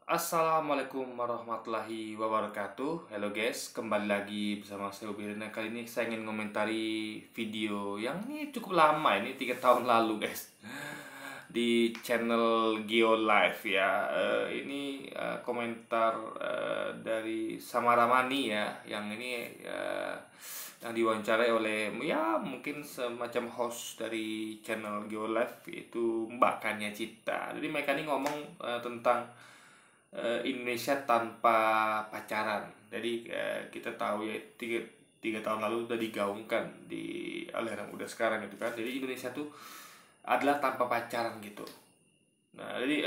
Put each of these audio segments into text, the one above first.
Assalamualaikum warahmatullahi wabarakatuh. Halo guys, kembali lagi bersama saya Ubirna. Kali ini saya ingin komentari video yang ini cukup lama, ini 3 tahun lalu guys, di channel GeoLive ya. Ini komentar dari Samara Mani ya, yang ini yang diwawancarai oleh ya mungkin semacam host dari channel GeoLive, yaitu Mbak Kania Cita. Jadi mereka ini ngomong tentang Indonesia tanpa pacaran. Jadi kita tahu ya tiga tahun lalu sudah digaungkan oleh anak muda sekarang gitu kan. Jadi Indonesia tuh adalah tanpa pacaran gitu. Nah, jadi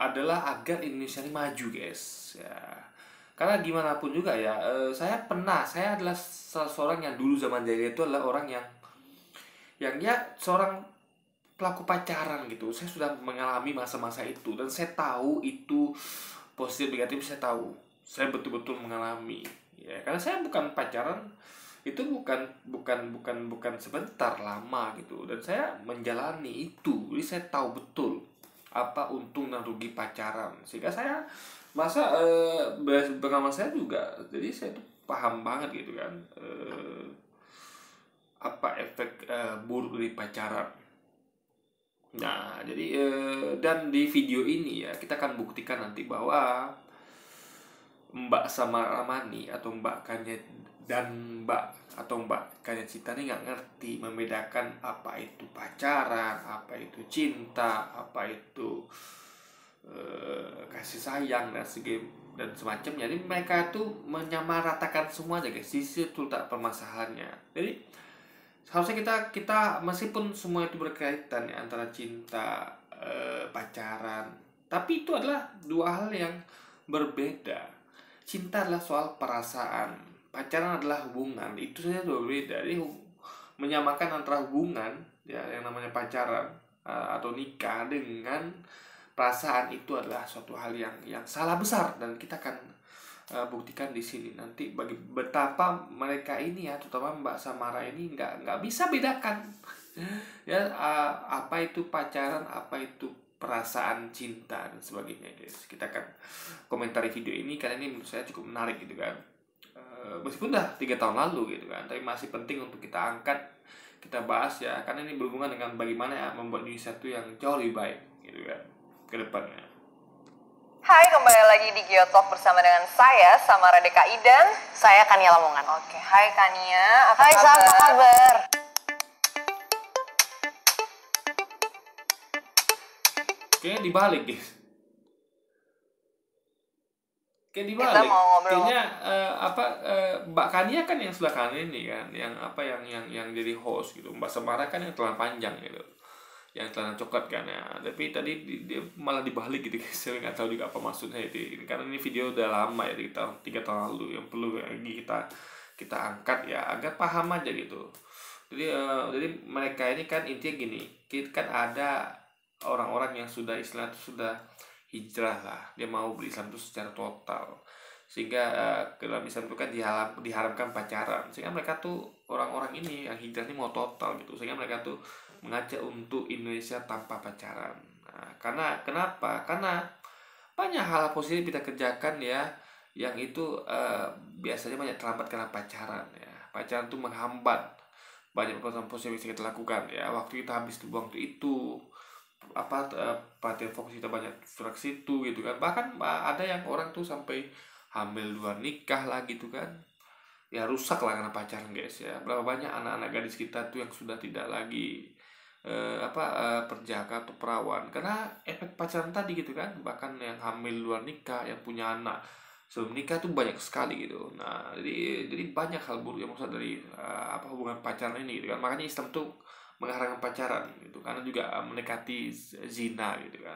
adalah agar Indonesia ini maju guys ya. Karena gimana pun juga ya, saya adalah salah seorang yang dulu zaman jahiliyah itu adalah orang yang ya seorang pelaku pacaran gitu. Saya sudah mengalami masa-masa itu dan saya tahu itu positif negatif. Saya betul-betul mengalami ya, karena saya bukan pacaran itu bukan sebentar, lama gitu, dan saya menjalani itu. Jadi saya tahu betul apa untung dan rugi pacaran, sehingga saya masa pengalaman saya juga, jadi saya tuh paham banget gitu kan, apa efek buruk dari pacaran. Nah, jadi dan di video ini ya kita akan buktikan nanti bahwa Mbak Samara Mani atau Mbak Kania Cita ini nggak ngerti membedakan apa itu pacaran, apa itu cinta, apa itu kasih sayang dan semacamnya. Jadi mereka tuh menyamaratakan semuanya guys. Di situ tak permasalahannya. Jadi harusnya kita meskipun semua itu berkaitan ya, antara cinta, pacaran, tapi itu adalah dua hal yang berbeda. Cinta adalah soal perasaan, pacaran adalah hubungan. Itu saja berbeda. Jadi menyamakan antara hubungan ya yang namanya pacaran atau nikah dengan perasaan, itu adalah suatu hal yang salah besar, dan kita akan buktikan di sini nanti bagi betapa mereka ini ya, terutama Mbak Samara ini nggak bisa bedakan ya apa itu pacaran, apa itu perasaan cinta dan sebagainya guys. Kita akan komentari video ini karena ini menurut saya cukup menarik gitu kan. Meskipun udah 3 tahun lalu gitu kan, tapi masih penting untuk kita angkat, kita bahas ya, karena ini berhubungan dengan bagaimana ya membuat Indonesia itu yang jauh lebih baik gitu kan ke depannya. Hai, kembali lagi di Geotalk bersama dengan saya, Samara DKI, dan Saya Kania Lamongan. Oke, hai Kania, apa Hai, kabar? apa kabar? Kayaknya dibalik guys. Kayak dibalik. Kita mau ngobrol. Kayaknya Mbak Kania kan yang sebelah kanan ini kan, yang jadi host gitu. Mbak Samara kan yang celana panjang gitu, yang celana coklat kan ya. Tapi tadi dia malah dibalik gitu guys. Saya nggak tahu juga apa maksudnya itu. Karena ini video udah lama ya, 3 tahun lalu, yang perlu lagi kita angkat ya agar paham aja gitu. Jadi mereka ini kan intinya gini, kita kan ada orang-orang yang sudah sudah hijrah lah, dia mau berislam itu secara total, sehingga ke dalam Islam itu kan diharamkan pacaran, sehingga mereka tuh orang-orang ini yang hijrah ini mau total gitu, sehingga mereka tuh mengajak untuk Indonesia tanpa pacaran. Nah, kenapa? Karena banyak hal positif kita kerjakan ya, yang itu biasanya banyak terlambat karena pacaran ya. Pacaran tuh menghambat banyak perbuatan positif yang kita lakukan ya. Waktu kita habis dibuang itu perhatian fokus kita banyak surat situ gitu kan. Bahkan ada yang orang tuh sampai hamil luar nikah lah gitu kan ya, rusak lah karena pacaran guys ya. Berapa banyak anak-anak gadis kita tuh yang sudah tidak lagi perjaka atau perawan karena efek pacaran tadi gitu kan. Bahkan yang hamil luar nikah, yang punya anak sebelum nikah tuh banyak sekali gitu. Nah, jadi banyak hal buruk yang maksud dari hubungan pacaran ini gitu kan. Makanya Islam tuh mengharamkan pacaran gitu, karena juga mendekati zina gitu kan.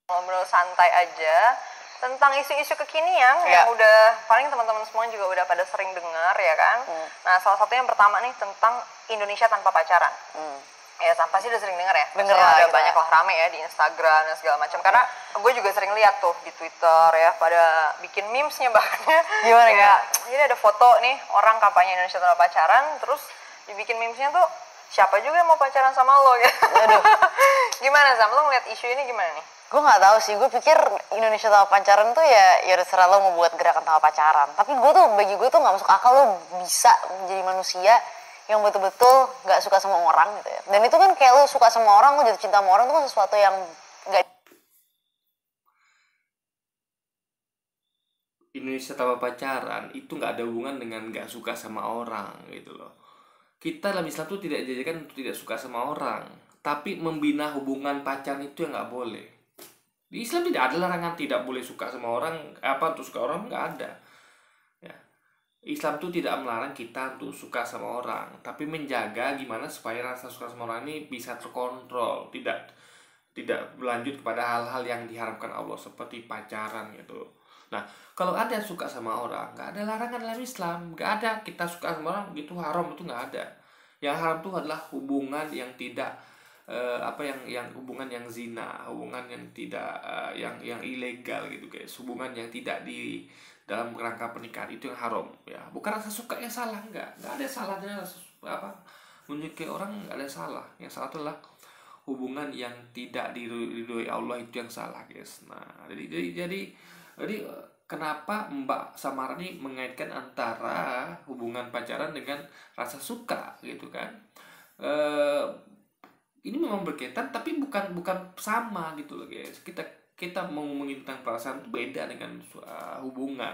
Ngobrol santai aja tentang isu-isu kekinian yang udah paling teman-teman semua juga udah pada sering dengar ya kan. Nah, salah satu yang pertama nih tentang Indonesia tanpa pacaran. Ya, pasti udah sering dengar ya. Denger lah, ada kita. banyak lah rame ya di Instagram dan segala macam. Karena gue juga sering lihat tuh di Twitter ya, pada bikin memesnya bahkan. Gimana ya? Jadi ada foto nih orang kampanye Indonesia tanpa pacaran, terus dibikin memesnya tuh siapa juga yang mau pacaran sama lo gitu. Aduh. Gimana gimana Sam? Lo ngeliat isu ini gimana nih? Gue nggak tahu sih, gue pikir Indonesia tanpa pacaran tuh ya udah serah lo mau buat gerakan tanpa pacaran. Tapi bagi gue tuh nggak masuk akal lo bisa menjadi manusia yang betul-betul nggak suka sama orang gitu ya. Dan itu kan kayak lo suka sama orang, lo jatuh cinta sama orang, itu kan sesuatu yang nggak. Indonesia tanpa pacaran itu nggak ada hubungan dengan nggak suka sama orang gitu loh. Kita dalam Islam tuh tidak dijadikan untuk tidak suka sama orang, tapi membina hubungan pacaran itu yang nggak boleh. Di Islam tidak ada larangan tidak boleh suka sama orang, untuk suka orang nggak ada. Ya. Islam tuh tidak melarang kita untuk suka sama orang, tapi menjaga gimana supaya rasa suka sama orang ini bisa terkontrol, tidak berlanjut kepada hal-hal yang diharamkan Allah seperti pacaran gitu. Nah, kalau ada suka sama orang, nggak ada larangan dalam Islam, nggak ada kita suka sama orang gitu haram, itu nggak ada. Yang haram itu adalah hubungan yang tidak yang hubungan yang zina, hubungan yang tidak yang ilegal gitu guys, hubungan yang tidak di dalam kerangka pernikahan, itu yang haram ya. Bukan rasa suka yang salah, nggak ada salahnya menyukai orang, nggak ada salah. Yang salah adalah hubungan yang tidak diridhoi Allah, itu yang salah guys. Nah, jadi kenapa Mbak Samarani mengaitkan antara hubungan pacaran dengan rasa suka gitu kan? Ini memang berkaitan tapi bukan sama gitu loh guys. Kita mau ngomongin tentang perasaan itu beda dengan hubungan.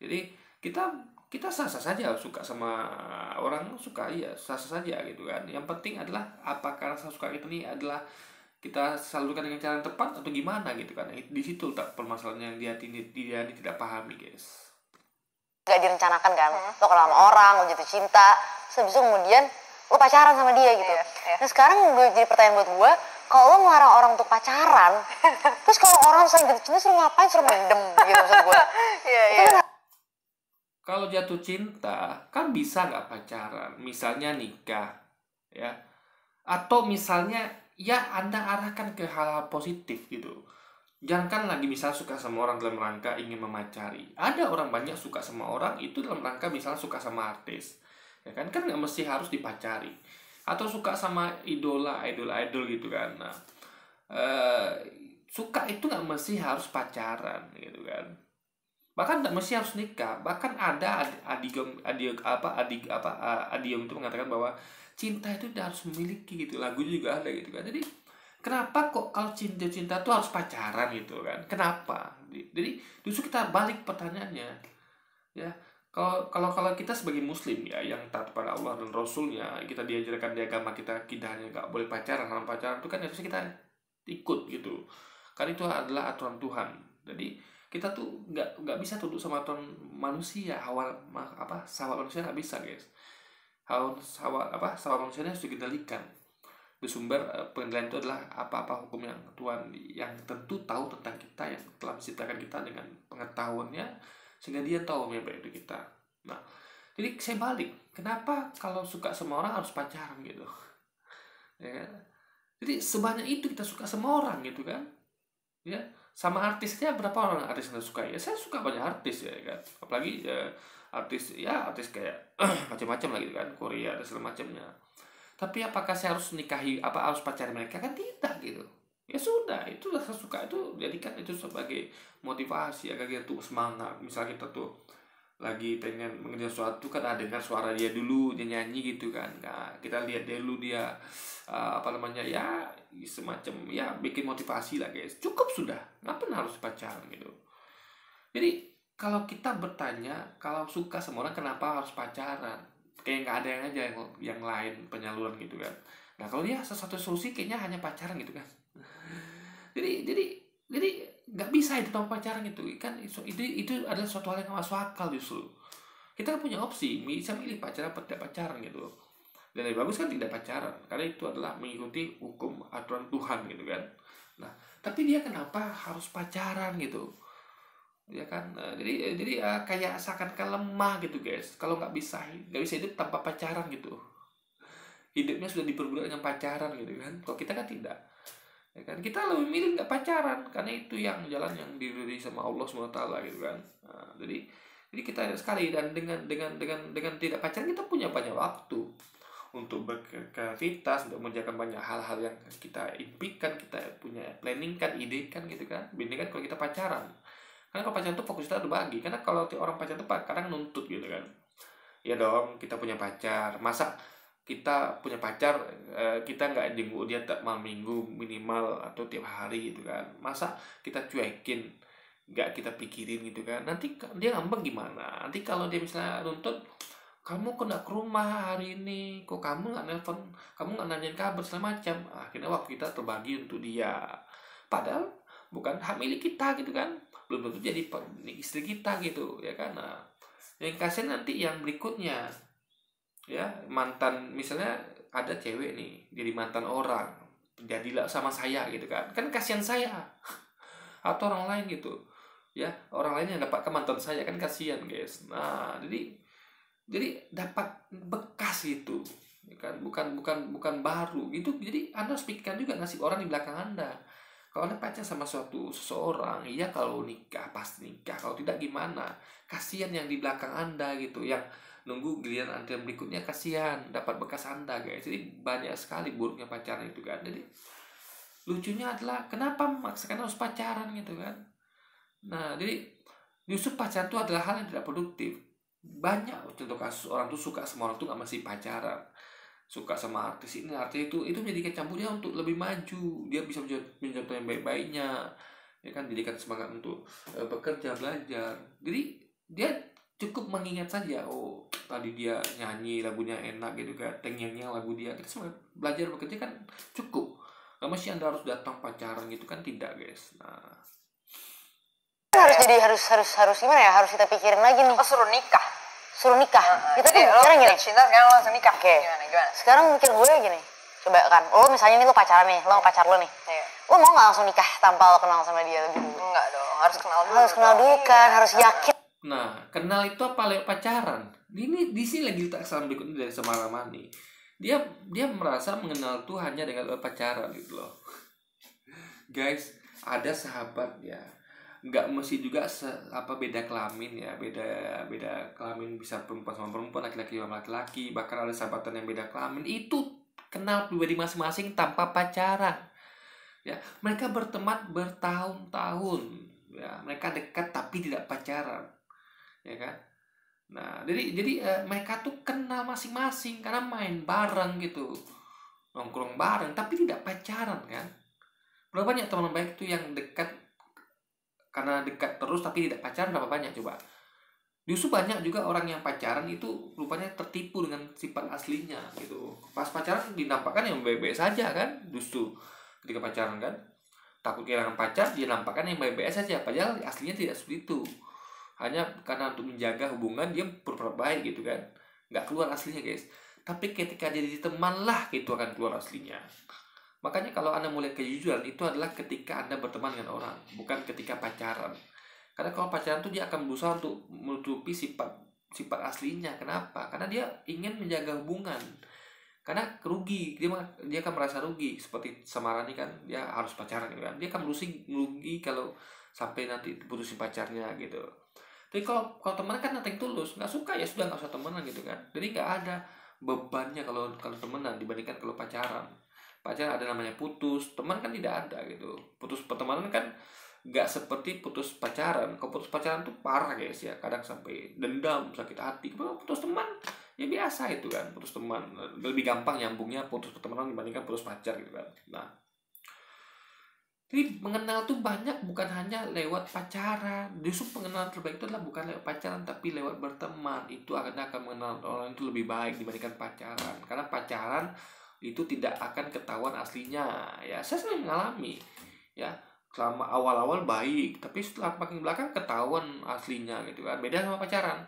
Jadi kita sah-sah saja suka sama orang, suka ya sah-sah saja gitu kan. Yang penting adalah apakah rasa suka kita ini adalah kita salurkan dengan cara yang tepat atau gimana gitu kan. Di situ tak permasalahan yang dia tidak pahami guys. Gak direncanakan kan, lo kalau sama orang, lo jatuh cinta, terus habis itu kemudian lo pacaran sama dia gitu. Nah sekarang gue jadi pertanyaan buat gue, kalau lo ngelarang orang untuk pacaran, terus kalau orang sering jatuh cinta suruh ngapain, suruh mendem gitu maksud gue. Kalau jatuh cinta kan bisa nggak pacaran, misalnya nikah ya, atau misalnya ya Anda arahkan ke hal-hal positif gitu. Jangan kan lagi misal suka sama orang dalam rangka ingin memacari. Ada orang banyak suka sama orang itu dalam rangka misalnya suka sama artis, ya kan nggak mesti harus dipacari. Atau suka sama idol gitu kan. Nah, suka itu nggak mesti harus pacaran gitu kan. Bahkan nggak mesti harus nikah. Bahkan ada adiom itu mengatakan bahwa cinta itu tidak harus memiliki gitu. Lagunya juga ada gitu kan. Jadi kenapa kok kalau cinta tuh harus pacaran gitu kan? Kenapa? Jadi justru kita balik pertanyaannya, ya. Kalau kita sebagai muslim ya yang taat pada Allah dan Rasulnya, kita diajarkan di agama kita kidahnya nggak boleh pacaran. Dalam pacaran itu kan harusnya kita ikut gitu. Kan itu adalah aturan Tuhan. Jadi kita tuh nggak bisa tunduk sama aturan manusia. Sahabat manusia nggak bisa guys. Sahabat manusia harus dikendalikan. Bersumber pengendalian itu adalah apa hukum yang Tuhan yang tentu tahu tentang kita, yang telah menciptakan kita dengan pengetahuannya sehingga dia tahu apa yang baik untuk kita. Nah, jadi saya balik, kenapa kalau suka sama orang harus pacaran gitu? Ya kan? Jadi sebanyak itu kita suka sama orang gitu kan? Ya, sama artisnya berapa orang artis yang suka? Ya saya suka banyak artis ya kan, apalagi artis kayak macam-macam lah gitu kan, Korea dan segala macamnya. Tapi apakah saya harus nikahi harus pacaran mereka? Kan tidak gitu. Ya sudah, itu rasa suka itu jadikan itu sebagai motivasi agar kita tuh semangat. Misal kita tuh lagi pengen mengerjakan sesuatu kan, dengar suara dia dulu, dia nyanyi gitu kan. Nah, kita lihat dulu dia ya semacam ya bikin motivasi lah guys. Cukup sudah, ngapain harus pacaran gitu. Jadi kalau kita bertanya kalau suka sama orang kenapa harus pacaran, kayak nggak ada yang aja yang lain penyaluran gitu kan. Nah kalau dia satu solusi kayaknya hanya pacaran gitu kan. Jadi nggak bisa itu tanpa pacaran gitu kan. Itu adalah suatu hal yang masuk akal justru. Kita kan punya opsi, bisa milih pacaran atau tidak pacaran gitu. Dan yang bagus kan tidak pacaran, karena itu adalah mengikuti hukum aturan Tuhan gitu kan. Nah tapi dia kenapa harus pacaran gitu? Ya kan, jadi kayak seakan-akan lemah gitu guys kalau nggak bisa hidup tanpa pacaran gitu. Hidupnya sudah diperbudak dengan pacaran gitu kan. Kalau kita kan tidak, ya kan, kita lebih milih nggak pacaran karena itu yang jalan yang diridhoi sama Allah SWT gitu kan. Nah, jadi kita sekali dan dengan tidak pacaran kita punya banyak waktu untuk berkreativitas, untuk mengerjakan banyak hal-hal yang kita impikan, kita punya planning kan, ide kan gitu kan. Beda kan kalau kita pacaran. Karena kalau pacaran tuh fokus kita terbagi. Karena kalau orang pacaran tuh kadang nuntut gitu kan. Ya dong, kita punya pacar. Masa kita punya pacar, kita nggak jenguk dia tak malam minggu minimal atau tiap hari gitu kan. Masa kita cuekin, nggak kita pikirin gitu kan. Nanti dia ngambek gimana? Nanti kalau dia misalnya nuntut, kamu kok nggak ke rumah hari ini, kok kamu nggak nelpon, kamu nggak nanyain kabar segala macam. Akhirnya waktu kita terbagi untuk dia, padahal bukan hak milik kita gitu kan, belum tentu jadi istri kita gitu ya kan. Nah, yang kasihan nanti yang berikutnya, ya mantan, misalnya ada cewek nih jadi mantan orang, jadilah sama saya gitu kan kasihan saya atau orang lain gitu ya, orang lain yang dapatkan mantan saya kan kasihan guys. Nah, jadi dapat bekas itu ya kan, bukan baru itu. Jadi Anda harus pikirkan juga nasib orang di belakang Anda. Kalau Anda pacar sama seseorang, iya kalau nikah pasti nikah, kalau tidak gimana? Kasihan yang di belakang Anda gitu, yang nunggu giliran Anda berikutnya, kasihan dapat bekas Anda guys. Jadi banyak sekali buruknya pacaran itu kan. Jadi lucunya adalah kenapa memaksakan harus pacaran gitu kan. Nah, jadi justru pacaran itu adalah hal yang tidak produktif. Banyak contoh kasus orang tuh suka sama orang tuh nggak masih pacaran, suka sama artis ini artis itu menjadikan campurnya untuk lebih maju. Dia bisa menjadi yang baik-baiknya ya kan, jadikan semangat untuk bekerja, belajar. Jadi dia cukup mengingat saja, oh tadi dia nyanyi lagunya enak gitu kan, tengengnya lagu dia, kita semangat belajar bekerja kan cukup. Gak mesti Anda harus datang pacaran gitu kan, tidak guys. Nah, harus gimana ya, harus kita pikirin lagi nih. Suruh nikah. Kita tuh sekarang gini, cinta sekarang langsung nikah. Oke. Gimana Sekarang mikir gue gini, coba kan lo misalnya nih lo pacaran nih, lo sama pacar lo nih, lo mau nggak langsung nikah tanpa lo kenal sama dia lebih dulu? Enggak dong, harus kenal dulu kan, harus yakin. nah, kenal itu apa lewat pacaran? Di sini lagi letak salam berikutnya dari Semara Mani. Dia merasa mengenal tuh hanya dengan lewat pacaran gitu loh. Guys, ada sahabat ya, nggak mesti juga beda kelamin ya, beda kelamin, bisa perempuan sama perempuan, laki-laki sama laki-laki, bahkan ada sahabatan yang beda kelamin itu kenal pribadi masing-masing tanpa pacaran ya. Mereka berteman bertahun-tahun ya, mereka dekat tapi tidak pacaran ya kan. Nah, jadi mereka tuh kenal masing-masing karena main bareng gitu, nongkrong bareng tapi tidak pacaran kan. Berapa banyak teman baik itu yang dekat karena dekat terus tapi tidak pacaran, berapa banyak coba? Justru banyak juga orang yang pacaran itu rupanya tertipu dengan sifat aslinya gitu. Pas pacaran dinampakkan yang baik-baik saja kan, justru ketika pacaran kan takut kehilangan pacar, dia nampakkan yang baik-baik saja, padahal aslinya tidak seperti itu. Hanya karena untuk menjaga hubungan dia pura-pura baik gitu kan, nggak keluar aslinya guys. Tapi ketika jadi teman lah, itu akan keluar aslinya. Makanya kalau Anda mulai kejujuran itu adalah ketika Anda berteman dengan orang, bukan ketika pacaran. Karena kalau pacaran tuh dia akan berusaha untuk menutupi sifat aslinya. Kenapa? Karena dia ingin menjaga hubungan. Karena rugi, dia akan merasa rugi. Seperti Samarani kan, dia harus pacaran gitu kan. Dia akan merugi kalau sampai nanti putusin pacarnya gitu. Tapi kalau teman kan nanti tulus, nggak suka ya sudah, nggak usah temenan gitu kan. Jadi nggak ada bebannya kalau temenan dibandingkan kalau pacaran. Pacaran ada namanya putus, teman kan tidak ada gitu. Putus pertemanan kan nggak seperti putus pacaran. Kalau putus pacaran tuh parah guys ya, kadang sampai dendam, sakit hati. Kalau putus teman ya biasa itu kan, putus teman lebih gampang nyambungnya putus pertemanan dibandingkan putus pacar gitu kan. Nah, jadi mengenal tuh banyak, bukan hanya lewat pacaran. Justru pengenalan terbaik itu adalah bukan lewat pacaran tapi lewat berteman. Itu akan mengenal orang itu lebih baik dibandingkan pacaran. Karena pacaran itu tidak akan ketahuan aslinya ya. Saya sering mengalami ya, selama awal-awal baik tapi setelah makin belakang ketahuan aslinya gitu kan. Beda sama pacaran.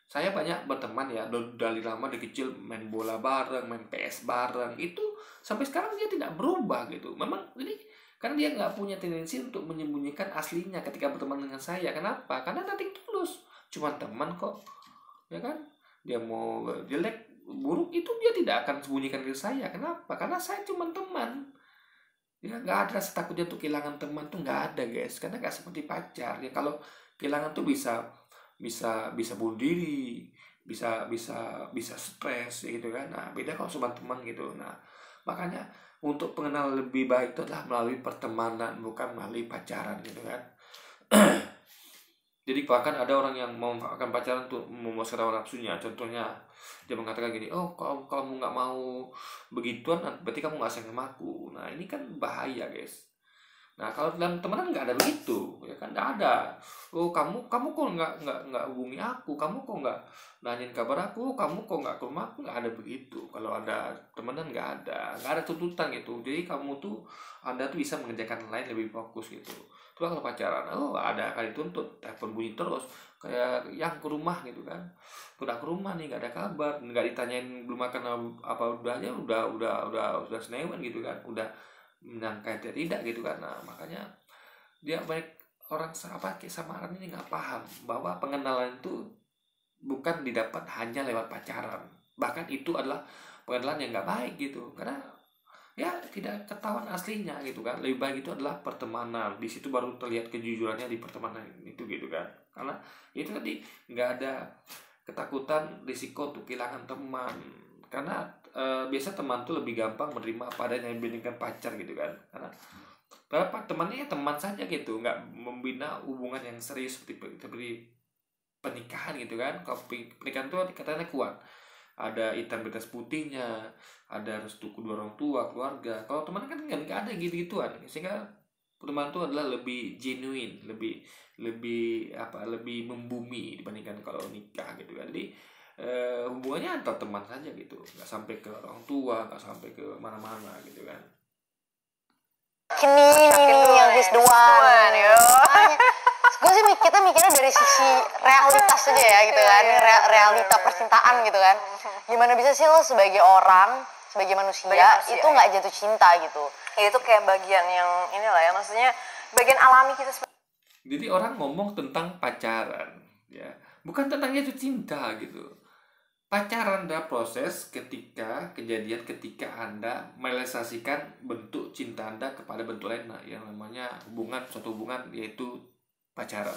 Saya banyak berteman ya dari lama, dari kecil main bola bareng, main PS bareng, itu sampai sekarang dia tidak berubah gitu. Memang jadi karena dia nggak punya tendensi untuk menyembunyikan aslinya ketika berteman dengan saya. Kenapa? Karena nanti tulus, cuma teman kok ya kan. Dia mau jelek buruk itu dia tidak akan sembunyikan ke saya. Kenapa? Karena saya cuma teman ya, nggak ada rasa takutnya untuk kehilangan teman tuh, nggak ada guys. Karena nggak seperti pacar ya. Kalau kehilangan tuh bisa bunuh diri, bisa stres gitu kan. Nah beda kalau sama teman gitu. Nah makanya untuk pengenal lebih baik itu adalah melalui pertemanan, bukan melalui pacaran gitu kan. Jadi bahkan ada orang yang memanfaatkan pacaran untuk memuaskan hawa nafsunya. Contohnya dia mengatakan gini, oh kalau kamu nggak mau begituan berarti kamu nggak sayang sama aku. Nah ini kan bahaya guys. Nah kalau dalam temenan nggak ada begitu, ya kan nggak ada. Oh kamu kok nggak hubungi aku, kamu kok nggak nanyain kabar aku, kamu kok nggak ke rumah aku, nggak ada begitu. Kalau ada temenan nggak ada tuntutan gitu. Jadi kamu tuh anda tuh bisa mengerjakan lain lebih fokus gitu. Coba kalau pacaran, oh ada kali dituntut, telepon bunyi terus, kayak yang ke rumah gitu kan. Udah ke rumah nih nggak ada kabar, nggak ditanyain belum makan apa udahnya, udah senewan gitu kan, udah menyangka dia tidak gitu kan. Nah makanya dia baik orang kayak samaran ini nggak paham bahwa pengenalan itu bukan didapat hanya lewat pacaran, bahkan itu adalah pengenalan yang nggak baik gitu, karena ya tidak ketahuan aslinya gitu kan. Lebih baik itu adalah pertemanan, di situ baru terlihat kejujurannya di pertemanan itu gitu kan. Karena itu tadi nggak ada ketakutan risiko untuk kehilangan teman, karena biasa teman tuh lebih gampang menerima apa adanya dibandingkan pacar gitu kan. Karena berapa temannya teman saja gitu, nggak membina hubungan yang serius seperti pernikahan gitu kan. Kalau pernikahan tuh katanya kuat, ada hitam di atas putihnya, ada restu kedua orang tua, keluarga. Kalau teman kan nggak ada gitu-gituan, sehingga teman itu adalah lebih genuine, lebih membumi dibandingkan kalau nikah gitu kan. Jadi hubungannya antar teman saja gitu, nggak sampai ke orang tua, nggak sampai ke mana-mana gitu kan. Ini yang he's the one. Gue sih kita mikirnya dari sisi realitas aja ya gitu kan, realita percintaan gitu kan. Gimana bisa sih lo sebagai orang, sebagai manusia itu nggak jatuh cinta gitu? Ya itu kayak bagian yang inilah ya, maksudnya bagian alami kita. Jadi orang ngomong tentang pacaran ya, bukan tentang jatuh cinta gitu. Pacaran adalah proses ketika Anda merealisasikan bentuk cinta Anda kepada bentuk lain yang namanya suatu hubungan, yaitu pacaran.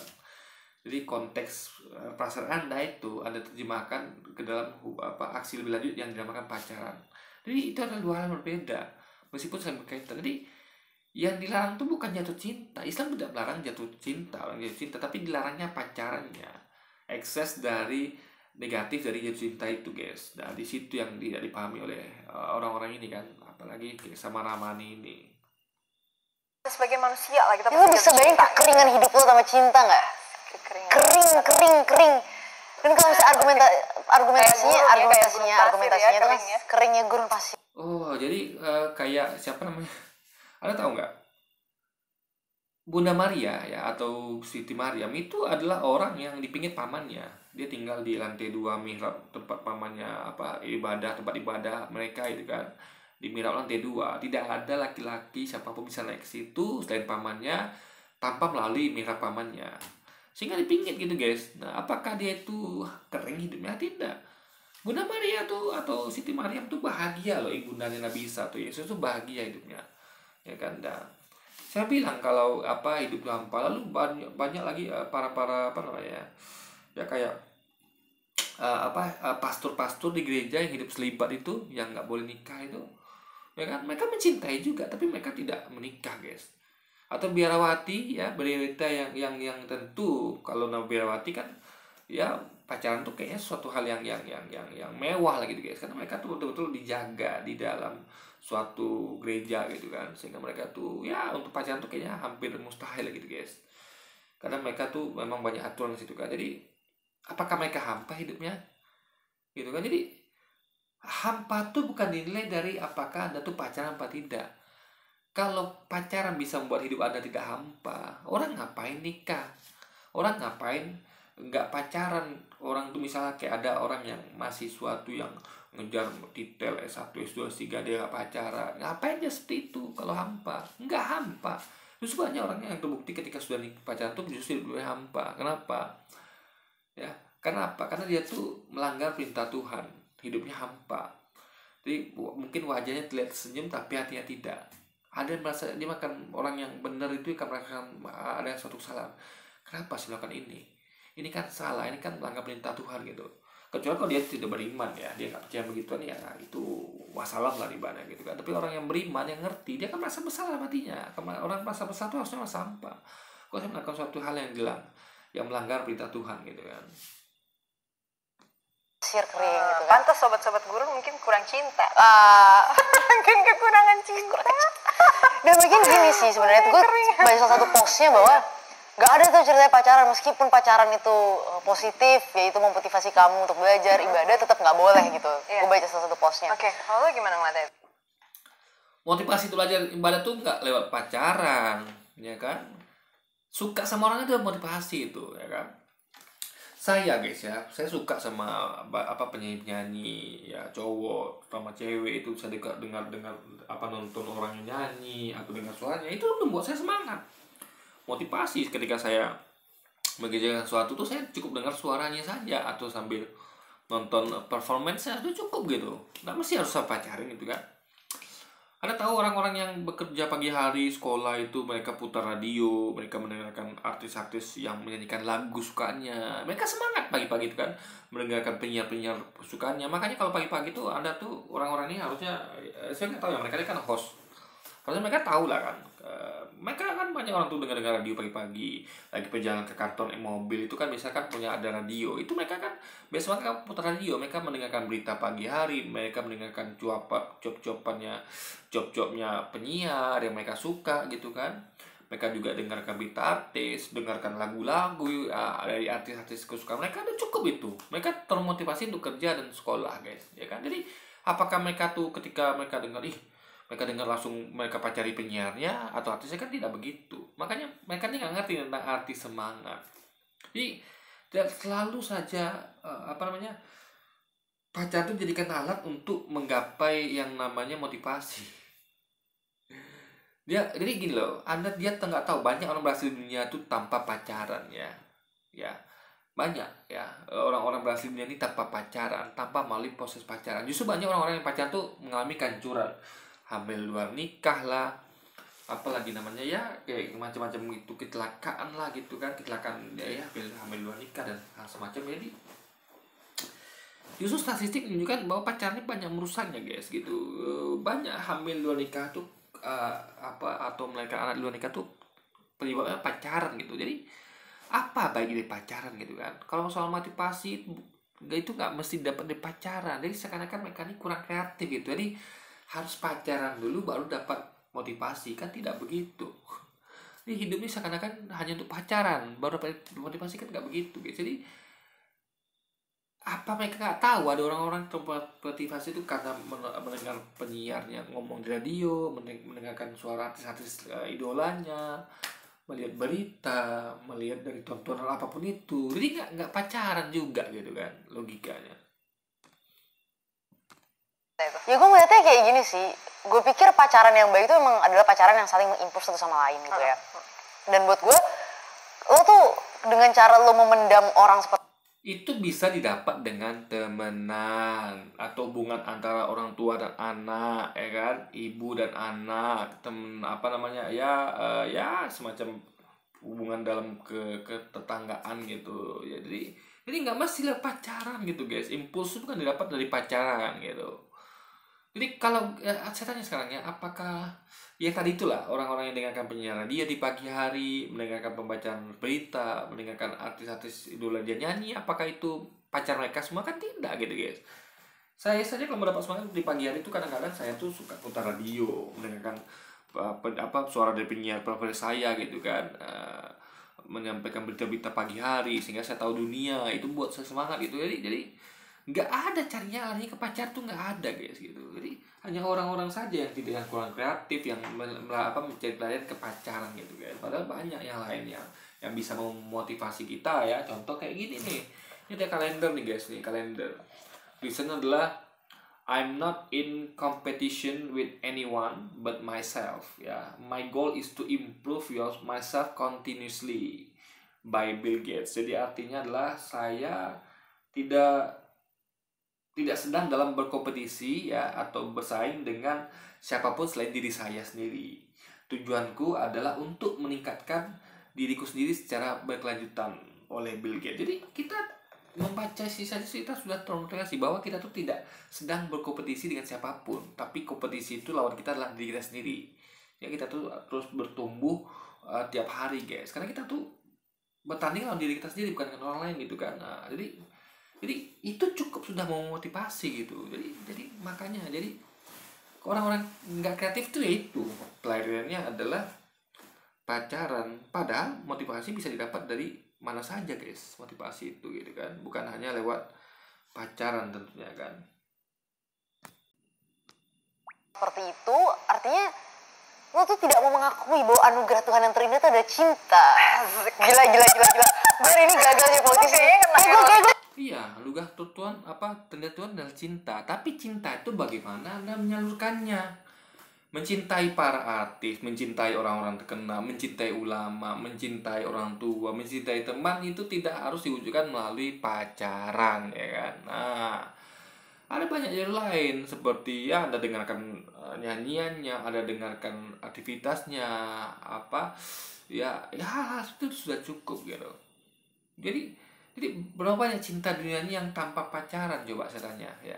Jadi konteks perasaan Anda itu Anda terjemahkan ke dalam aksi lebih lanjut yang dinamakan pacaran. Jadi itu adalah dua hal yang berbeda meskipun saling berkaitan. Jadi yang dilarang itu bukan jatuh cinta. Islam tidak melarang jatuh cinta, tapi dilarangnya pacarannya. Ekses dari negatif dari jatuh cinta itu guys. Nah di situ yang tidak dipahami oleh orang-orang ini kan, apalagi sama Ramani ini. Sebagai manusia lah kita lu bisa bayangin kekeringan hidup lo sama cinta nggak? Kering. Dan kalau misalnya argumentasinya itu kan keringnya gurun pasir. Oh jadi kayak siapa namanya? Anda tahu nggak? Bunda Maria ya, atau Siti Maryam itu adalah orang yang di pinggir pamannya. Dia tinggal di lantai 2 mihrab tempat pamannya tempat ibadah mereka itu kan. Di mihrab lantai 2 tidak ada laki-laki siapapun bisa naik ke situ selain pamannya tanpa melalui mihrab pamannya. Sehingga di pinggir gitu guys. Nah apakah dia itu kering hidupnya? Tidak. Bunda Maria tuh atau Siti Maryam tuh bahagia loh, ibundanya Nabi Isa tuh, Yesus tuh bahagia hidupnya. Ya kan. Nah, saya bilang kalau hidup hampa, lalu banyak lagi para apa namanya ya kayak pastor-pastor di gereja yang hidup selibat itu, yang nggak boleh nikah itu, ya kan. Mereka mencintai juga tapi mereka tidak menikah guys. Atau biarawati ya, berita yang tentu kalau nama biarawati kan ya pacaran tuh kayaknya suatu hal yang mewah lah gitu guys, karena mereka tuh betul-betul dijaga di dalam suatu gereja gitu kan, sehingga mereka tuh ya untuk pacaran tuh kayaknya hampir mustahil gitu guys, karena mereka tuh memang banyak aturan di situ kan. Jadi apakah mereka hampa hidupnya gitu kan? Jadi hampa tuh bukan dinilai dari apakah Anda tuh pacaran apa tidak. Kalau pacaran bisa membuat hidup Anda tidak hampa, orang ngapain nikah? Orang ngapain nggak pacaran? Orang tuh misalnya kayak ada orang yang mahasiswa tuh yang ngejar detail S1, S2, S3, dia nggak pacaran. Ngapain dia seperti itu kalau hampa? Nggak hampa. Justru banyak orang yang terbukti ketika sudah pacaran tuh justru hidupnya hampa. Kenapa? Ya, kenapa? Karena dia tuh melanggar perintah Tuhan. Hidupnya hampa. Jadi mungkin wajahnya terlihat senyum tapi hatinya tidak. Ada yang merasa dia makan orang yang benar itu akan merasakan ada suatu kesalahan. Kenapa sih melakukan ini? Ini kan salah, ini kan melanggar perintah Tuhan gitu. Kecuali kalau dia tidak beriman ya, dia nggak percaya begituan ya, itu masalah lah di mana gitu kan. Tapi orang yang beriman, yang ngerti, dia kan merasa besar dalam hatinya. Orang merasa besar itu harusnya merasa sampah. Kok saya melakukan suatu hal yang melanggar perintah Tuhan gitu kan. Sir kering gitu kan. Pantas sobat-sobat gurun mungkin kurang cinta. Mungkin kekurangan cinta. Dan mungkin gini sih sebenarnya gue baca salah satu postnya bahwa gak ada tuh ceritanya pacaran, meskipun pacaran itu positif, yaitu memotivasi kamu untuk belajar, ibadah, tetap gak boleh gitu. Gue baca salah satu postnya. Oke, kalau lu gimana ngeliatnya? Motivasi itu belajar ibadah tuh nggak lewat pacaran, ya kan? Suka sama orang itu motivasi itu, ya kan? Saya guys ya, saya suka sama penyanyi ya, cowok sama cewek itu, saya dengar nonton orang yang nyanyi atau dengar suaranya, itu membuat saya semangat. Motivasi ketika saya mengerjakan sesuatu tuh saya cukup dengar suaranya saja atau sambil nonton performance-nya itu cukup gitu, nggak mesti harus pacaran gitu kan. Anda tahu orang-orang yang bekerja pagi hari sekolah itu, mereka putar radio, mereka mendengarkan artis-artis yang menyanyikan lagu sukanya, mereka semangat pagi-pagi itu kan mendengarkan penyiar-penyiar sukanya. Makanya kalau pagi-pagi itu Anda tuh orang-orang ini harusnya, saya nggak tahu ya, mereka ini kan host, harusnya mereka tahu lah kan. Mereka kan banyak orang tuh dengar radio pagi-pagi, lagi perjalanan ke kantor mobil itu kan misalkan punya ada radio, itu mereka kan biasa mereka putar radio, mereka mendengarkan berita pagi hari, mereka mendengarkan job-jobnya penyiar yang mereka suka gitu kan. Mereka juga dengarkan berita artis, dengarkan lagu-lagu dari artis-artis kesukaan mereka, itu cukup itu. Mereka termotivasi untuk kerja dan sekolah guys, ya kan. Jadi apakah mereka tuh ketika mereka dengar langsung mereka pacari penyiarnya atau artisnya, kan tidak begitu. Makanya mereka ini nggak ngerti tentang arti semangat. Jadi selalu saja pacar itu jadikan alat untuk menggapai yang namanya motivasi. Jadi gini loh, dia nggak tahu banyak orang berhasil di dunia itu tanpa pacaran ya banyak ya, orang-orang berhasil di dunia ini tanpa pacaran, tanpa melalui proses pacaran. Justru banyak orang-orang yang pacaran tuh mengalami kehancuran, hamil luar nikah lah, apalagi namanya ya kayak macam-macam itu, kecelakaan lah gitu kan, kecelakaan ya hamil luar nikah dan hal semacam. Jadi justru statistik menunjukkan bahwa pacarnya banyak merusaknya guys gitu. Banyak hamil luar nikah tuh atau melahirkan anak luar nikah tuh penyebabnya pacaran gitu. Jadi apa baik dari pacaran gitu kan. Kalau soal motivasi itu nggak mesti dapat dari pacaran. Jadi seakan-akan mereka ini kurang kreatif gitu. Jadi harus pacaran dulu baru dapat motivasi, kan tidak begitu. Ini hidup ini seakan-akan hanya untuk pacaran baru dapat motivasi, kan nggak begitu guys. Jadi apa mereka nggak tahu ada orang-orang termotivasi itu karena mendengar penyiarnya ngomong di radio, mendengarkan suara artis-artis idolanya, melihat berita, melihat dari tontonan apapun itu. Jadi nggak pacaran juga gitu kan logikanya. Ya gue ngeliatnya kayak gini sih, gue pikir pacaran yang baik itu memang adalah pacaran yang saling mengimprove satu sama lain gitu ya. Dan buat gue, lo tuh dengan cara lo memendam orang seperti itu bisa didapat dengan temenan atau hubungan antara orang tua dan anak, ya kan, ibu dan anak, ya semacam hubungan dalam ketetanggaan gitu ya. Jadi nggak mesti lah pacaran gitu guys. Impuls itu kan didapat dari pacaran gitu. Jadi kalau saya tanya sekarang ya, apakah ya tadi itulah orang-orang yang dengarkan penyiar radio di pagi hari, mendengarkan pembacaan berita, mendengarkan artis-artis idola dia nyanyi, apakah itu pacar mereka semua? Kan tidak gitu guys. Saya saja kalau mendapat semangat di pagi hari itu kadang-kadang saya tuh suka putar radio, mendengarkan suara dari penyiar favorit saya gitu kan, menyampaikan berita-berita pagi hari sehingga saya tahu dunia. Itu buat saya semangat gitu. Jadi nggak ada carinya lagi ke pacar tuh, nggak ada guys gitu. Jadi hanya orang-orang saja yang tidak kurang kreatif yang mencari pelarian ke pacaran gitu guys. Padahal banyak yang lainnya yang bisa memotivasi kita ya. Contoh kayak gini nih, ini ada kalender nih guys, nih kalender. Tulisannya adalah I'm not in competition with anyone but myself ya. My goal is to improve myself continuously by Bill Gates. Jadi artinya adalah saya tidak sedang dalam berkompetisi ya atau bersaing dengan siapapun selain diri saya sendiri. Tujuanku adalah untuk meningkatkan diriku sendiri secara berkelanjutan oleh Bill Gates. Jadi kita membaca sih saja kita sudah termotivasi bahwa kita tuh tidak sedang berkompetisi dengan siapapun, tapi kompetisi itu lawan kita adalah diri kita sendiri. Ya kita tuh terus bertumbuh tiap hari guys, karena kita tuh bertanding lawan diri kita sendiri bukan dengan orang lain gitu kan. Nah, jadi itu cukup sudah memotivasi gitu. Jadi makanya jadi orang-orang nggak kreatif tuh ya itu pelariannya adalah pacaran, padahal motivasi bisa didapat dari mana saja guys, motivasi itu gitu kan, bukan hanya lewat pacaran tentunya kan. Seperti itu artinya lo tuh tidak mau mengakui bahwa anugerah Tuhan yang terindah itu adalah cinta. Gila. Biar ini gagal ya politis. Iya, anugerah Tuhan terindah Tuhan adalah cinta. Tapi cinta itu bagaimana Anda menyalurkannya? Mencintai para artis, mencintai orang-orang terkenal, mencintai ulama, mencintai orang tua, mencintai teman itu tidak harus diwujudkan melalui pacaran ya kan. Nah, ada banyak jalur lain seperti ya Anda dengarkan nyanyiannya, Anda dengarkan aktivitasnya ya itu sudah cukup gitu. Jadi berapa banyak cinta dunia ini yang tanpa pacaran, coba saya tanya ya.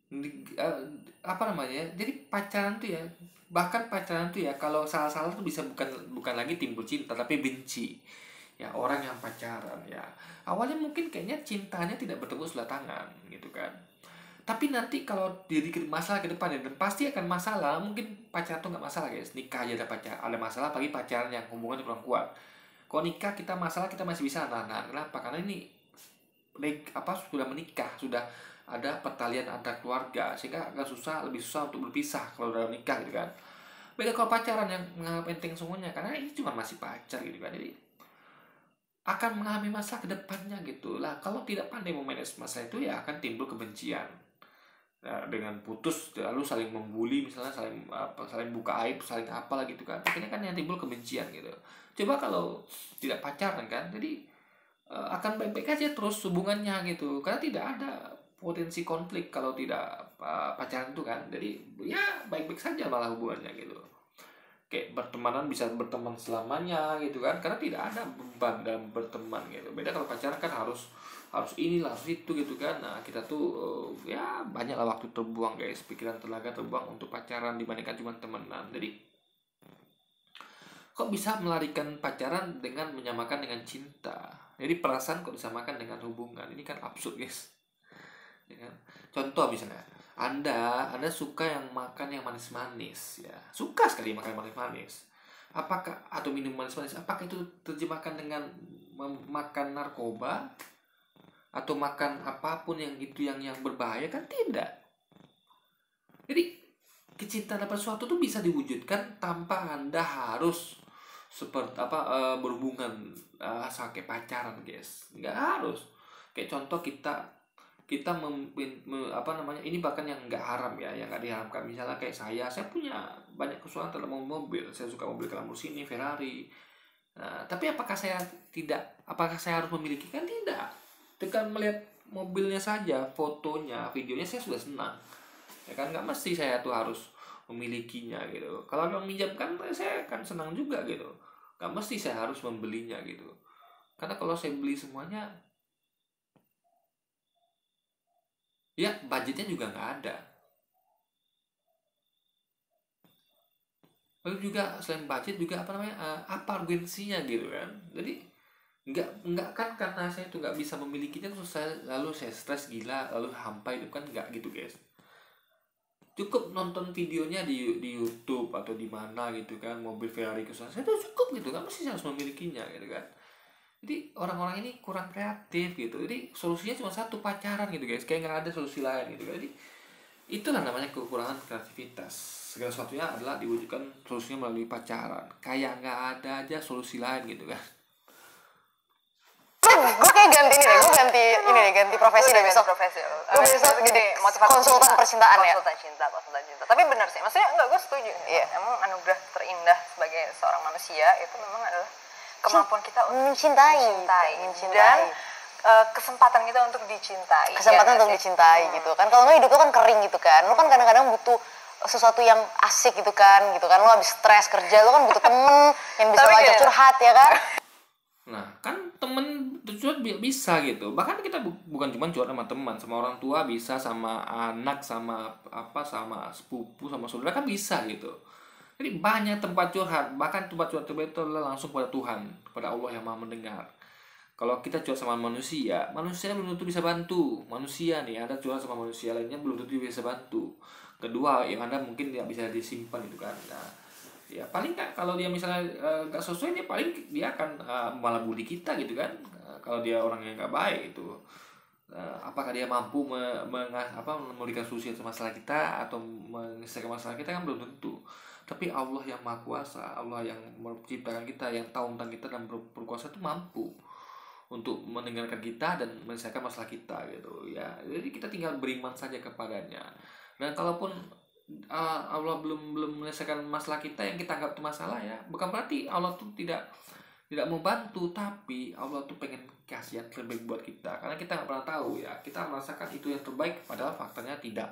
Jadi pacaran tuh ya, bahkan pacaran tuh ya kalau salah-salah tuh bisa bukan lagi timbul cinta tapi benci ya. Orang yang pacaran ya awalnya mungkin kayaknya cintanya tidak bertepuk sebelah tangan gitu kan, tapi nanti kalau jadi masalah ke depan dan pasti akan masalah. Mungkin pacaran tuh nggak masalah guys, nikah aja ada masalah, apalagi pacaran yang hubungannya kurang kuat. Kalau nikah kita masalah kita masih bisa nahan. Kenapa? Karena ini sudah menikah, sudah ada pertalian antar keluarga, sehingga agak lebih susah untuk berpisah kalau dalam nikah gitu kan. Beda kalau pacaran yang menganggap enteng semuanya, karena ini cuma masih pacar gitu kan. Jadi akan mengalami masalah ke depannya gitu lah. Kalau tidak pandai memanage masalah itu ya akan timbul kebencian. Nah, dengan putus lalu saling membuli misalnya, saling buka aib, saling apalah gitu kan. Akhirnya kan yang timbul kebencian gitu. Coba kalau tidak pacaran kan, jadi akan baik-baik aja terus hubungannya gitu. Karena tidak ada potensi konflik kalau tidak pacaran itu kan. Jadi ya baik-baik saja malah hubungannya gitu. Kayak bertemanan bisa berteman selamanya gitu kan, karena tidak ada beban dalam berteman gitu. Beda kalau pacaran kan harus inilah harus itu gitu kan. Nah kita tuh ya banyaklah waktu terbuang guys, pikiran tenaga terbuang untuk pacaran dibandingkan cuma temenan. Jadi kok bisa melarikan pacaran dengan menyamakan dengan cinta? Jadi perasaan kok disamakan dengan hubungan? Ini kan absurd guys ya kan? Contoh misalnya Anda suka yang makan yang manis-manis ya, suka sekali makan manis-manis, atau minum manis-manis, apakah itu terjemahkan dengan makan narkoba atau makan apapun yang berbahaya? Kan tidak. Jadi kecintaan pada sesuatu tuh bisa diwujudkan tanpa Anda harus seperti berhubungan sampai pacaran guys, nggak harus. Kayak contoh kita ini bahkan yang nggak haram ya, yang nggak diharamkan. Misalnya kayak saya punya banyak kesukaan terhadap mobil, saya suka mobil Lamborghini, Ferrari. Nah, tapi apakah saya harus memiliki? Kan tidak. Dengan melihat mobilnya saja, fotonya, videonya saya sudah senang. Ya kan, nggak mesti saya tuh harus memilikinya gitu. Kalau orang minjamkan saya akan senang juga gitu. Nggak mesti saya harus membelinya gitu. Karena kalau saya beli semuanya, ya budgetnya juga nggak ada. Lalu juga selain budget juga apa urgensinya gitu kan. Jadi nggak kan karena saya tuh nggak bisa memilikinya terus lalu saya stres gila lalu hampa, itu kan nggak gitu guys. Cukup nonton videonya di YouTube atau di mana gitu kan, mobil Ferrari kesukaan saya tuh cukup gitu, nggak mesti saya harus memilikinya gitu kan. Jadi orang-orang ini kurang kreatif gitu. Jadi solusinya cuma satu, pacaran gitu guys. Kayak nggak ada solusi lain gitu. Jadi itulah namanya kekurangan kreativitas. Segala sesuatunya adalah diwujudkan solusinya melalui pacaran. Kayak nggak ada aja solusi lain gitu kan. Gue kayak ganti ganti profesi deh besok. Gue besok jadi konsultan percintaan ya. Konsultan cinta. Tapi benar sih, maksudnya enggak, gue setuju. Iya. Emang anugerah terindah sebagai seorang manusia itu memang adalah kemampuan kita untuk mencintai. Dan kesempatan kita untuk dicintai. Untuk dicintai gitu kan. Kalau nggak hidup lo kan kering gitu kan. Lo kan kadang-kadang butuh sesuatu yang asik gitu kan. Lo habis stres kerja, lo kan butuh temen yang bisa ngajak curhat ya kan. Nah kan temen curhat bisa gitu. Bahkan kita bukan cuma curhat sama teman, sama orang tua bisa, sama anak, sama apa, sama sepupu, sama saudara kan bisa gitu. Jadi banyak tempat curhat, bahkan tempat curhat itu adalah langsung pada Tuhan, pada Allah yang Maha mendengar. Kalau kita curhat sama manusia, manusia belum tentu bisa bantu. Manusia nih, Anda curhat sama manusia lainnya belum tentu bisa bantu. Kedua, yang Anda mungkin tidak bisa disimpan itu kan. Nah, ya paling nggak, kalau dia misalnya nggak sesuai, dia paling dia akan malah bully kita gitu kan. Kalau dia orang yang nggak baik itu, apakah dia mampu memberikan solusi atas masalah kita atau menyelesaikan masalah kita kan belum tentu. Tapi Allah yang Maha Kuasa, Allah yang menciptakan kita, yang tahu tentang kita dan berkuasa itu mampu untuk mendengarkan kita dan menyelesaikan masalah kita gitu ya. Jadi kita tinggal beriman saja kepadanya. Dan kalaupun Allah belum menyelesaikan masalah kita yang kita anggap itu masalah, ya bukan berarti Allah tuh tidak mau bantu, tapi Allah tuh pengen kasih yang terbaik buat kita, karena kita nggak pernah tahu ya, kita merasakan itu yang terbaik padahal faktanya tidak.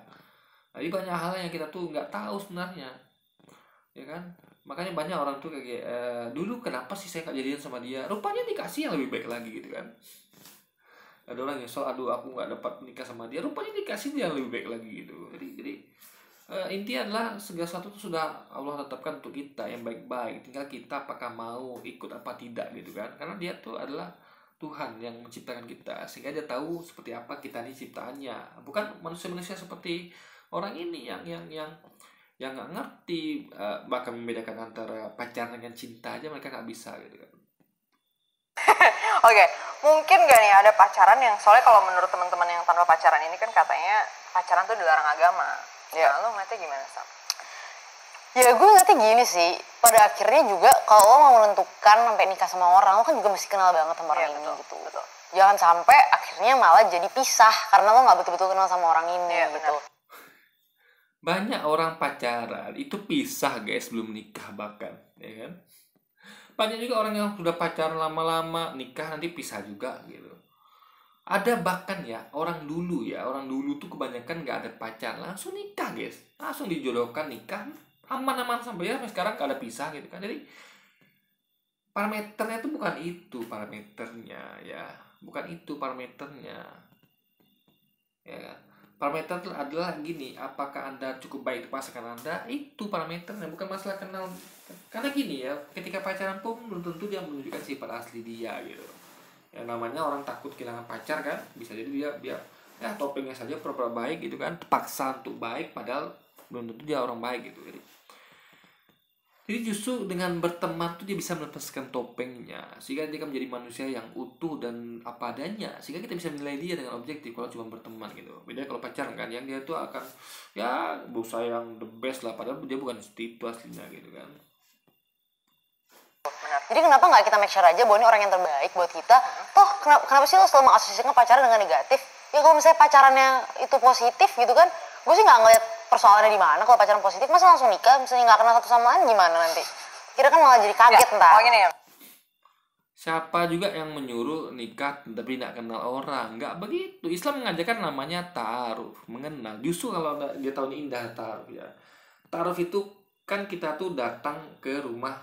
Jadi banyak hal yang kita tuh nggak tahu sebenarnya, ya kan. Makanya banyak orang tuh kayak dulu kenapa sih saya nggak jadian sama dia, rupanya dikasih yang lebih baik lagi gitu kan. Ada orang yang soal, aduh aku nggak dapat nikah sama dia, rupanya dikasih dia yang lebih baik lagi gitu. Jadi intinya adalah segala sesuatu itu sudah Allah tetapkan untuk kita yang baik-baik, tinggal kita apakah mau ikut apa tidak gitu kan. Karena dia tuh adalah Tuhan yang menciptakan kita, sehingga dia tahu seperti apa kita ini ciptaannya, bukan manusia-manusia seperti orang ini yang nggak ngerti, bahkan membedakan antara pacaran dengan cinta aja mereka nggak bisa gitu kan. Oke, mungkin gak nih ada pacaran yang, soalnya kalau menurut teman-teman yang tanpa pacaran ini kan katanya pacaran tuh dilarang agama. Ya, lo ngeliatnya gimana, Sam? Ya gue ngeliatnya gini sih, pada akhirnya juga kalau lo mau menentukan sampai nikah sama orang, lo kan juga mesti kenal banget sama orang ini gitu. Betul. Jangan sampai akhirnya malah jadi pisah karena lo nggak betul-betul kenal sama orang ini gitu. Banyak orang pacaran itu pisah guys sebelum nikah bahkan, ya kan. Banyak juga orang yang sudah pacaran lama-lama, nikah nanti pisah juga gitu. Ada bahkan ya orang dulu tuh kebanyakan nggak ada pacaran, langsung nikah guys, langsung dijodohkan nikah, aman-aman sampai sekarang gak ada pisah gitu kan. Jadi parameternya itu bukan itu parameternya ya, bukan itu parameternya ya kan. Parameter adalah gini, apakah Anda cukup baik di pasangan Anda, itu parameternya, bukan masalah kenal. Karena gini ya, ketika pacaran pun belum tentu dia menunjukkan sifat asli dia gitu. Ya namanya orang takut kehilangan pacar kan, bisa jadi dia ya topengnya saja pura-pura baik gitu kan, paksa untuk baik padahal belum tentu dia orang baik gitu. Jadi justru dengan berteman tuh dia bisa melepaskan topengnya, sehingga dia akan menjadi manusia yang utuh dan apa adanya, sehingga kita bisa menilai dia dengan objektif kalau cuma berteman gitu. Beda kalau pacaran kan, yang dia tuh akan ya berusaha yang the best lah, padahal dia bukan itu aslinya gitu kan. Jadi kenapa nggak kita make sure aja bahwa ini orang yang terbaik buat kita? Toh kenapa sih lo selalu mengasosiasikan pacaran dengan negatif? Ya kalau misalnya pacarannya itu positif gitu kan, gue sih nggak ngeliat persoalannya di mana. Kalau pacaran positif masa langsung nikah, misalnya nggak kenal satu sama lain gimana nanti? Kira kan malah jadi kaget ntar. Oh gini ya. Siapa juga yang menyuruh nikah tapi tidak kenal orang? Nggak begitu. Islam mengajarkan namanya ta'aruf, mengenal. Justru kalau dia tahu ini indah ta'aruf ya. Ta'aruf itu kan kita tuh datang ke rumah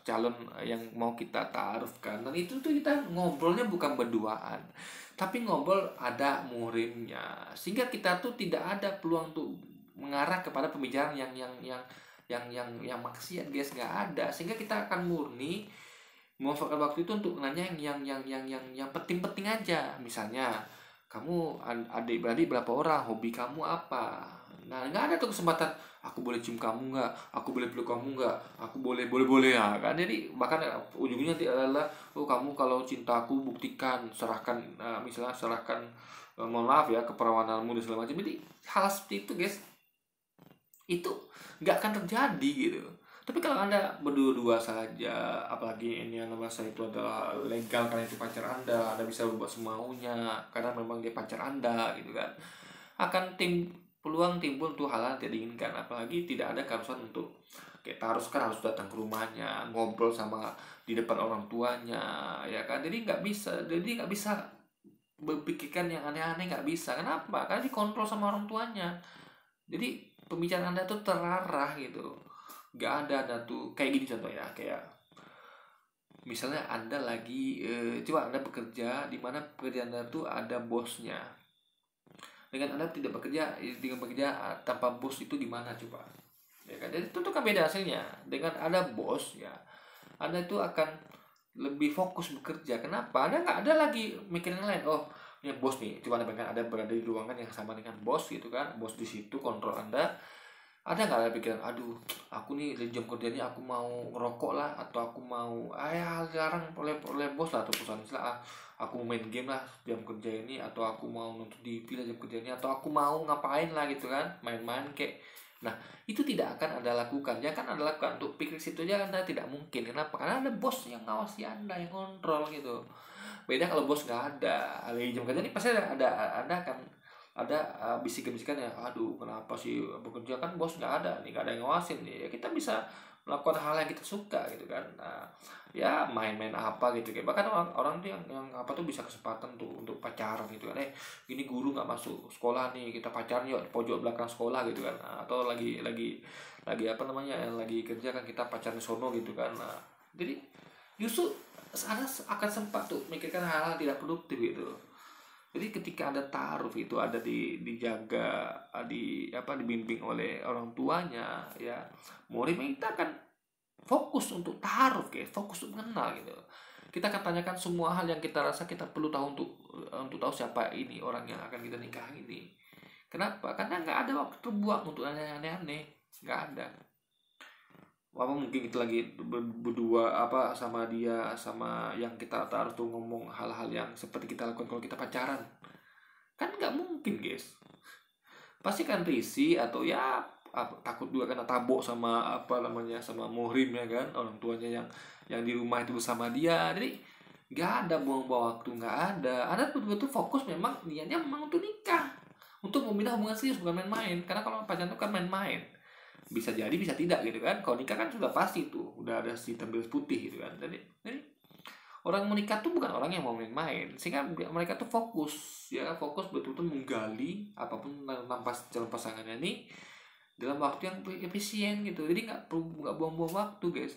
calon yang mau kita ta'arufkan, dan itu tuh kita ngobrolnya bukan berduaan, tapi ngobrol ada muhrimnya, sehingga kita tuh tidak ada peluang tuh mengarah kepada pembicaraan yang maksiat guys, nggak ada. Sehingga kita akan murni memanfaatkan waktu itu untuk nanya yang penting-penting aja. Misalnya kamu adik-beradik berapa orang, hobi kamu apa. Nah nggak ada tuh kesempatan aku boleh cium kamu nggak, aku boleh peluk kamu nggak, aku boleh ya kan. Jadi bahkan ujungnya nanti adalah, oh kamu kalau cinta aku buktikan, serahkan misalnya serahkan mohon maaf ya keperawananmu dan segala macam. Jadi hal seperti itu guys, itu nggak akan terjadi gitu. Tapi kalau Anda berdua-dua saja, apalagi ini yang bahasa itu adalah legal karena itu pacar Anda bisa berbuat semaunya karena memang dia pacar Anda gitu kan, akan peluang timbul untuk hal-hal yang tidak diinginkan. Apalagi tidak ada keharusan untuk kayak harus datang ke rumahnya, ngobrol sama di depan orang tuanya ya kan. Jadi nggak bisa berpikirkan yang aneh-aneh, nggak bisa. Kenapa? Karena dikontrol sama orang tuanya. Jadi pembicaraan Anda tuh terarah gitu. Nggak ada tuh kayak gini contohnya, kayak misalnya Anda lagi coba Anda bekerja di mana pekerjaan Anda tuh ada bosnya. Dengan Anda tidak bekerja dengan bekerja tanpa bos itu gimana coba? Ya kan? Jadi itu tuh kan beda hasilnya. Dengan ada bos ya, Anda itu akan lebih fokus bekerja. Kenapa? Anda nggak ada lagi mikirin yang lain. Oh, ya bos nih. Coba Anda bayangkan Anda berada di ruangan yang sama dengan bos gitu kan. Bos di situ kontrol Anda. Ada nggak ada pikiran, aduh, aku nih di jam kerjanya aku mau ngerokok lah, atau aku mau, jarang oleh bos lah atau perusahaan istilah, aku main game lah jam kerja ini, atau aku mau nonton TV lah jam kerja ini, atau aku mau ngapain lah gitu kan, main-main kayak. Nah, itu tidak akan Anda lakukan. Jangan Anda lakukan untuk pikir situ aja, Anda tidak mungkin. Kenapa? Karena ada bos yang ngawasi Anda, yang kontrol gitu. Beda kalau bos nggak ada. Di jam kerja ini pasti Anda akan ada bisikan-bisikan ya, aduh kenapa sih bekerja, kan bos nggak ada nih, nggak ada yang ngawasin nih, ya kita bisa melakukan hal yang kita suka gitu kan. Nah, ya main-main apa gitu, kayak bahkan orang tuh yang apa tuh bisa kesempatan tuh untuk pacaran gitu kan. Ini guru nggak masuk sekolah nih, kita pacaran yuk di pojok belakang sekolah gitu kan. Nah, atau lagi apa namanya, lagi kerja kan kita pacaran sono gitu kan. Nah, jadi justru Anda akan sempat tuh mikirkan hal-hal tidak produktif gitu. Jadi ketika ada ta'aruf itu ada dijaga, dibimbing oleh orang tuanya ya, murid kita akan fokus untuk ta'aruf, kayak fokus untuk mengenal gitu. Kita akan tanyakan semua hal yang kita rasa kita perlu tahu untuk tahu siapa ini orang yang akan kita nikahi ini. Kenapa? Karena nggak ada waktu terbuang untuk aneh-aneh, nggak ada. Apa mungkin kita lagi berdua sama dia, sama yang kita taruh tuh ngomong hal-hal yang seperti kita lakukan kalau kita pacaran, kan nggak mungkin guys. Pasti kan risih atau ya takut juga kan tabok sama sama muhrim ya kan, orang tuanya yang di rumah itu bersama dia. Jadi nggak ada buang-buang waktu, nggak ada. Anda betul-betul fokus, memang niatnya memang untuk nikah, untuk membina hubungan serius, bukan main-main. Karena kalau pacaran itu kan main-main, bisa jadi bisa tidak gitu kan. Kalau nikah kan sudah pasti tuh, udah ada si garis putih gitu kan. Jadi orang menikah tuh bukan orang yang mau main-main, sehingga mereka tuh fokus betul-betul menggali apapun tentang calon pasangannya ini dalam waktu yang efisien gitu. Jadi nggak buang-buang waktu guys.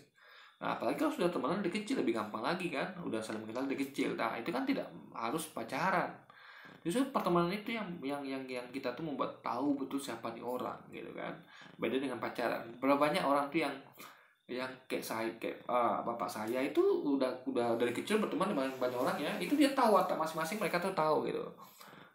Nah, apalagi kalau sudah temenan dari kecil, lebih gampang lagi kan, udah saling mengenal dari kecil. Nah, itu kan tidak harus pacaran. Justru pertemanan itu yang kita tuh membuat tahu betul siapa nih orang gitu kan. Beda dengan pacaran. Berapa banyak orang tuh yang kayak saya, bapak saya itu udah dari kecil berteman dengan banyak orang ya, itu dia tahu watak masing-masing, mereka tuh tahu gitu.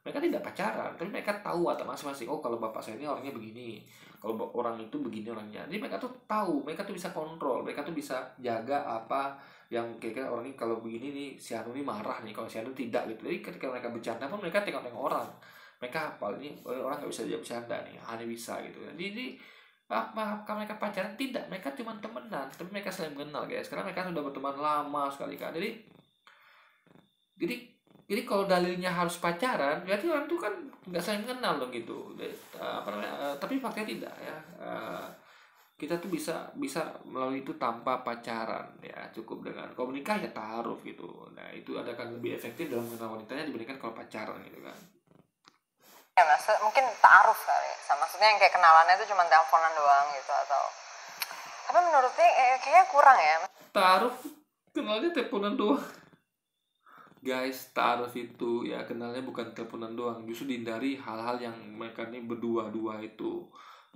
Mereka tidak pacaran, tapi mereka tahu watak masing-masing. Oh, kalau bapak saya ini orangnya begini, kalau orang itu begini orangnya. Jadi mereka tuh tahu, mereka tuh bisa kontrol, mereka tuh bisa jaga apa yang kira-kira orang ini kalau begini nih, si Anu ini marah nih, kalau si Anu tidak gitu. Jadi ketika mereka bercanda pun mereka tengok-tengok orang, mereka hafal ini orang nggak bisa dia bercanda nih, aneh bisa gitu. Jadi apakah mereka pacaran? Tidak, mereka cuma temenan, tapi mereka saling mengenal guys, karena mereka sudah berteman lama sekali kan. Jadi kalau dalilnya harus pacaran, berarti orang itu kan nggak saling mengenal dong gitu. Tapi faktanya tidak ya. Kita tuh bisa melalui itu tanpa pacaran ya, cukup dengan komunikasi ya, ta'aruf gitu. Nah, itu akan lebih efektif dalam mengenal wanitanya dibandingkan kalau pacaran gitu kan. Ya mas, mungkin ta'aruf kali ya. Maksudnya yang kayak kenalannya itu cuma teleponan doang gitu, atau tapi menurutnya kayaknya kurang ya. Ta'aruf kenalnya teleponan doang. Guys, ta'aruf itu ya kenalnya bukan teleponan doang. Justru dihindari hal-hal yang mereka ini berdua-dua itu.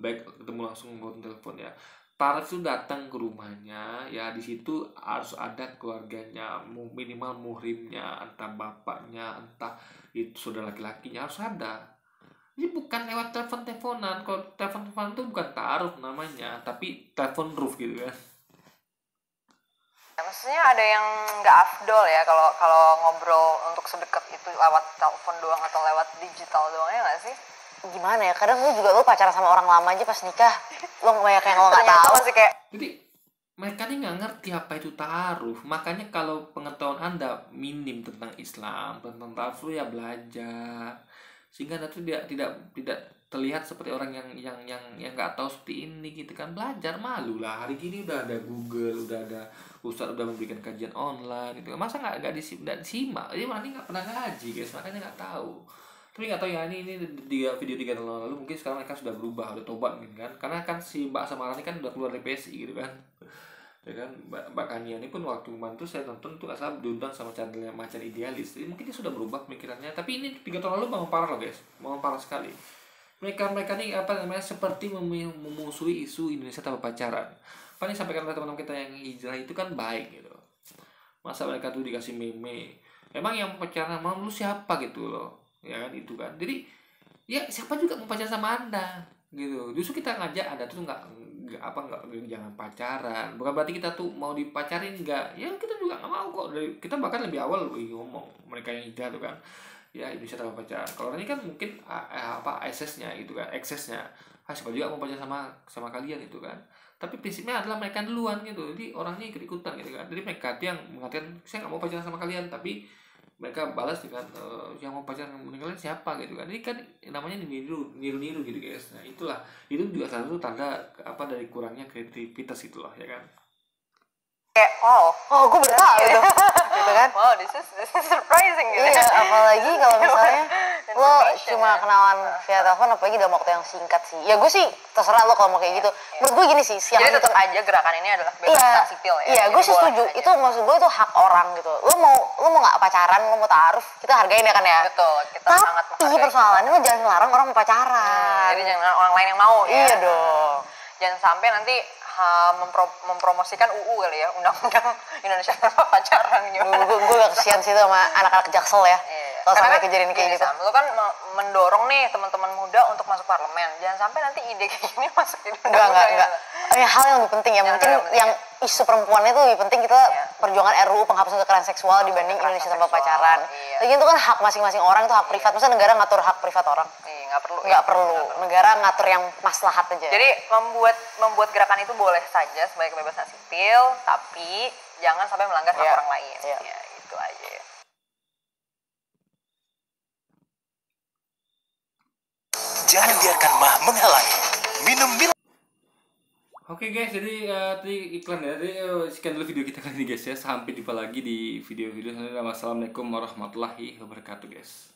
Baik ketemu langsung maupun telepon ya. Ta'aruf itu datang ke rumahnya ya, di situ harus ada keluarganya, minimal muhrimnya, entah bapaknya, entah itu saudara laki-lakinya, harus ada. Ini bukan lewat telepon-teleponan. Kalau telepon-teleponan itu bukan ta'aruf namanya, tapi telepon roof gitu kan. Maksudnya ada yang nggak afdol ya kalau ngobrol untuk sedekat itu lewat telepon doang atau lewat digital doang, ya nggak sih? Gimana ya, kadang lu pacaran sama orang lama aja pas nikah lu banyak yang lo nggak tahu sih kayak. Jadi mereka ini nggak ngerti apa itu ta'aruf. Makanya kalau pengetahuan Anda minim tentang Islam, tentang ta'aruf, ya belajar, sehingga Anda tuh tidak terlihat seperti orang yang nggak tahu seperti ini gitu kan. Belajar, malu lah, hari gini udah ada Google, udah ada Ustadz udah memberikan kajian online gitu. Masa nggak disimak? Jadi mana nggak pernah ngaji guys, makanya nggak tahu. Tapi nggak tahu ya, ini video 3 tahun lalu, mungkin sekarang mereka sudah berubah, udah tobat mungkin kan, karena kan si Mbak Samara ini kan udah keluar dari PSI gitu kan. ya kan. Mbak Kania ini pun waktu bantu saya nonton tuh asal diundang sama channelnya Macan Idealis, jadi mungkin dia sudah berubah pemikirannya. Tapi ini 3 tahun lalu memang parah loh guys, memang parah sekali. Mereka ini apa namanya, seperti memusuhi isu Indonesia tanpa pacaran. Apa yang disampaikan oleh teman-teman kita yang hijrah itu kan baik gitu. Masa mereka tuh dikasih meme, emang yang pacaran sama lu siapa gitu loh, ya kan itu kan. Jadi ya siapa juga mau pacaran sama Anda gitu. Justru kita ngajak Anda tuh nggak jangan pacaran. Bukan berarti kita tuh mau dipacarin, enggak. Ya kita juga nggak mau kok. Kita bahkan lebih awal ngomong mereka yang hijrah tuh kan. Ya Indonesia tanpa pacaran. Kalau ini kan mungkin eksesnya gitu kan, eksesnya. Siapa juga mau pacaran sama kalian itu kan. Tapi prinsipnya adalah mereka duluan gitu. Jadi orangnya ikut-ikutan gitu kan. Jadi mereka yang mengatakan saya nggak mau pacaran sama kalian, tapi mereka balas dengan yang mau pacaran dengan kalian siapa gitu kan. Ini kan namanya niru gitu guys. Nah itulah, itu juga salah satu tanda dari kurangnya kreativitas itulah ya kan. Kayak oh gue baru tahu itu gitu kan. Wow, this is surprising gitu. Iya, apalagi kalau misalnya lo cuma kenalan via telepon, apalagi dalam waktu yang singkat sih. Ya gue sih terserah lo kalau mau kayak gitu. Menurut gue gini sih, jadi tetap aja gerakan ini adalah bebas sipil ya. Iya, gue sih setuju. Itu maksud gue itu hak orang gitu. Lo mau nggak pacaran, lo mau taaruf, kita hargain ya kan ya. Betul, kita sangat menghargai. Tapi persoalannya lo jangan ngelarang orang mau pacaran. Jadi jangan orang lain yang mau ya. Iya dong. Jangan sampai nanti mempromosikan UU kali ya, undang-undang Indonesia tanpa pacaran gitu. Gue gak kesian sih sama anak-anak Jaksel ya. Kalau sampai kejadian kayak gitu. Lu kan mendorong nih teman-teman muda untuk masuk parlemen. Jangan sampai nanti ide kayak gini masuk di undang-undang. Enggak. Hal yang lebih penting ya, mungkin yang isu perempuan itu lebih penting, kita perjuangan RUU penghapusan kekerasan seksual dibanding Indonesia tanpa pacaran. Lagi itu kan hak masing-masing orang, itu hak privat. Masa negara ngatur hak privat orang? Nggak perlu. Negara ngatur yang maslahat aja. Jadi membuat gerakan itu boleh saja sebagai kebebasan sipil, tapi jangan sampai melanggar hak orang lain. Ya, itu aja ya. Jangan biarkan mah menghalangi. Minum. Oke guys, jadi tadi iklan ya. Jadi sekian dulu video kita kali ini guys ya. Sampai jumpa lagi di video-video selanjutnya. Wassalamualaikum warahmatullahi wabarakatuh guys.